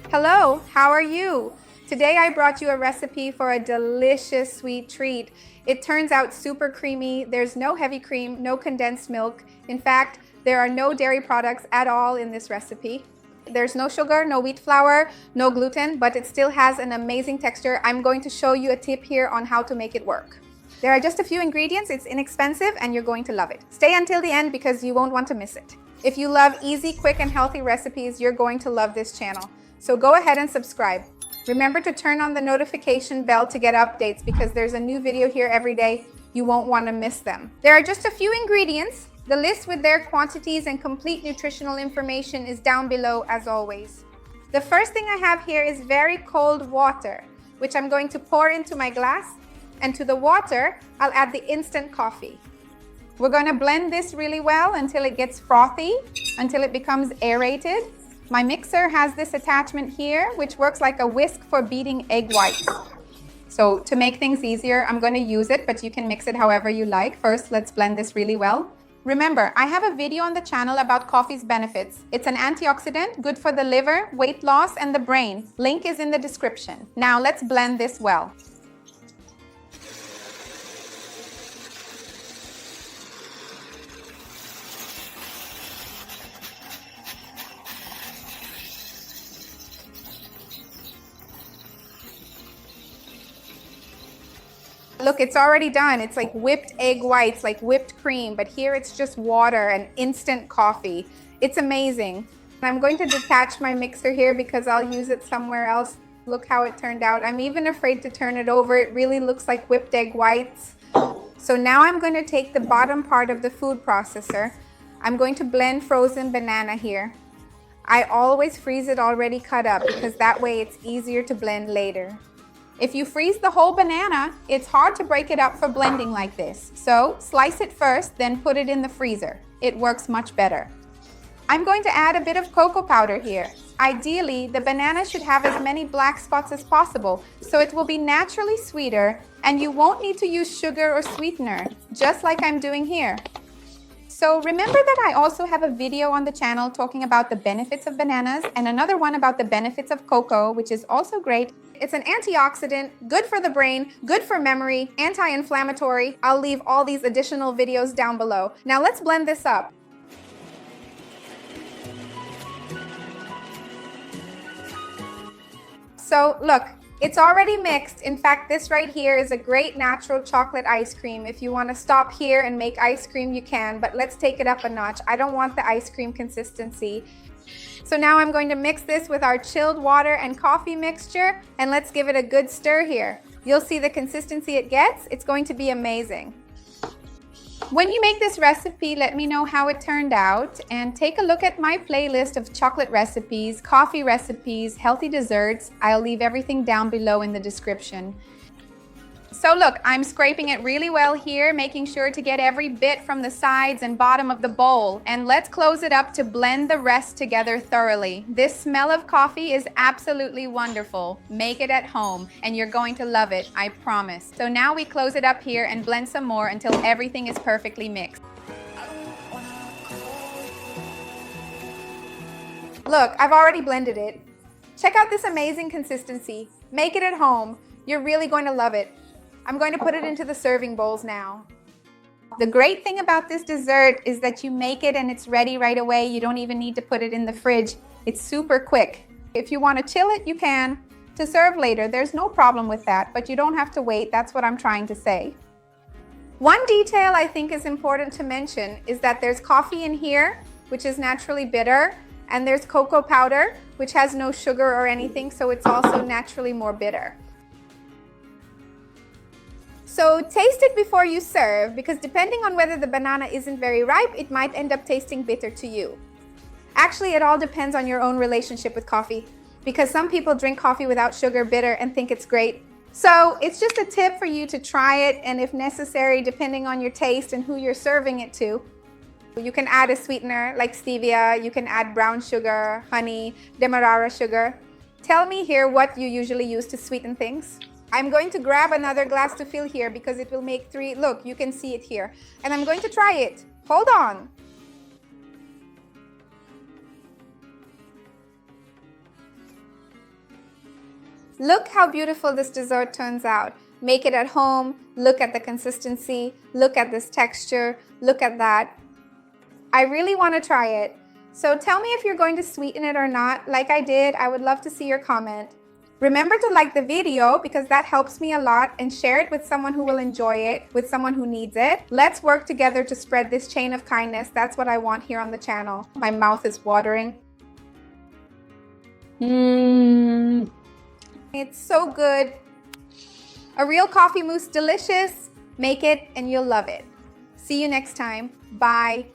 Hello, how are you? Today I brought you a recipe for a delicious sweet treat. It turns out super creamy. There's no heavy cream, no condensed milk. In fact, there are no dairy products at all in this recipe. There's no sugar, no wheat flour, no gluten, but it still has an amazing texture. I'm going to show you a tip here on how to make it work. There are just a few ingredients, it's inexpensive, and you're going to love it. Stay until the end because you won't want to miss it. If you love easy, quick, and healthy recipes, you're going to love this channel. So go ahead and subscribe. Remember to turn on the notification bell to get updates because there's a new video here every day. You won't want to miss them. There are just a few ingredients. The list with their quantities and complete nutritional information is down below as always. The first thing I have here is very cold water, which I'm going to pour into my glass. And to the water, I'll add the instant coffee. We're going to blend this really well until it gets frothy, until it becomes aerated. My mixer has this attachment here, which works like a whisk for beating egg whites. So to make things easier, I'm going to use it, but you can mix it however you like. First, let's blend this really well. Remember, I have a video on the channel about coffee's benefits. It's an antioxidant, good for the liver, weight loss, and the brain. Link is in the description. Now let's blend this well. Look, it's already done. It's like whipped egg whites, like whipped cream, but here it's just water and instant coffee. It's amazing. I'm going to detach my mixer here because I'll use it somewhere else. Look how it turned out. I'm even afraid to turn it over. It really looks like whipped egg whites. So now I'm going to take the bottom part of the food processor. I'm going to blend frozen banana here. I always freeze it already cut up because that way it's easier to blend later. If you freeze the whole banana, it's hard to break it up for blending like this. So slice it first, then put it in the freezer. It works much better. I'm going to add a bit of cocoa powder here. Ideally, the banana should have as many black spots as possible, so it will be naturally sweeter, and you won't need to use sugar or sweetener, just like I'm doing here. So remember that I also have a video on the channel talking about the benefits of bananas and another one about the benefits of cocoa, which is also great. It's an antioxidant, good for the brain, good for memory, anti-inflammatory. I'll leave all these additional videos down below. Now let's blend this up. So look, it's already mixed. In fact, this right here is a great natural chocolate ice cream. If you want to stop here and make ice cream, you can, but let's take it up a notch. I don't want the ice cream consistency. So now I'm going to mix this with our chilled water and coffee mixture, and let's give it a good stir here. You'll see the consistency it gets. It's going to be amazing. When you make this recipe, let me know how it turned out, and take a look at my playlist of chocolate recipes, coffee recipes, healthy desserts. I'll leave everything down below in the description. So look, I'm scraping it really well here, making sure to get every bit from the sides and bottom of the bowl. And let's close it up to blend the rest together thoroughly. This smell of coffee is absolutely wonderful. Make it at home and you're going to love it, I promise. So now we close it up here and blend some more until everything is perfectly mixed. Look, I've already blended it. Check out this amazing consistency. Make it at home. You're really going to love it. I'm going to put it into the serving bowls now. The great thing about this dessert is that you make it and it's ready right away. You don't even need to put it in the fridge. It's super quick. If you want to chill it, you can. To serve later, there's no problem with that, but you don't have to wait. That's what I'm trying to say. One detail I think is important to mention is that there's coffee in here, which is naturally bitter, and there's cocoa powder, which has no sugar or anything, so it's also naturally more bitter. So taste it before you serve, because depending on whether the banana isn't very ripe, it might end up tasting bitter to you. Actually, it all depends on your own relationship with coffee, because some people drink coffee without sugar, bitter, and think it's great. So it's just a tip for you to try it, and if necessary, depending on your taste and who you're serving it to, you can add a sweetener like stevia, you can add brown sugar, honey, demerara sugar. Tell me here what you usually use to sweeten things. I'm going to grab another glass to fill here because it will make 3. Look, you can see it here. And I'm going to try it. Hold on. Look how beautiful this dessert turns out. Make it at home. Look at the consistency. Look at this texture. Look at that. I really want to try it. So tell me if you're going to sweeten it or not. Like I did, I would love to see your comment. Remember to like the video because that helps me a lot, and share it with someone who will enjoy it, with someone who needs it. Let's work together to spread this chain of kindness. That's what I want here on the channel. My mouth is watering. It's so good. A real coffee mousse, delicious. Make it and you'll love it. See you next time. Bye.